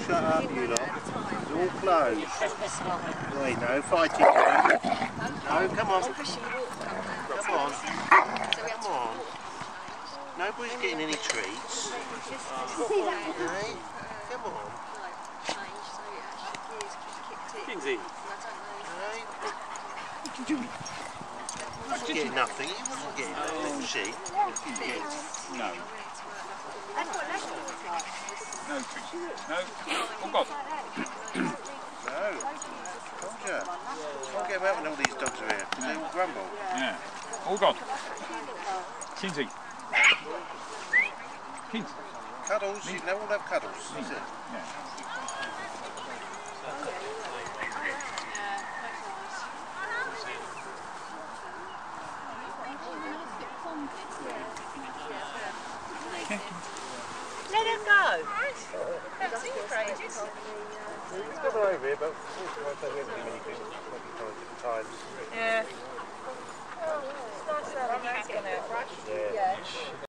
shut up, you lot. It's all closed. Wait, no fighting. No, come on. Come on. Come on. Nobody's getting any treats. Okay? Come on. Kinsey. He wasn't getting nothing. He wasn't getting nothing, was she? No. No treats. No. Oh God. No. Told you. Can't get him out when all these dogs are here. They all grumble. Yeah. Oh God. Kinsey. Kinsey. Cuddles. You can all have cuddles. That's it. Yeah. Let him go. Haven't seen him for ages. He's got her over here, but we won't take everything when he can. Different times. Yeah. Oh, it's nice to have a nice one out. Yeah.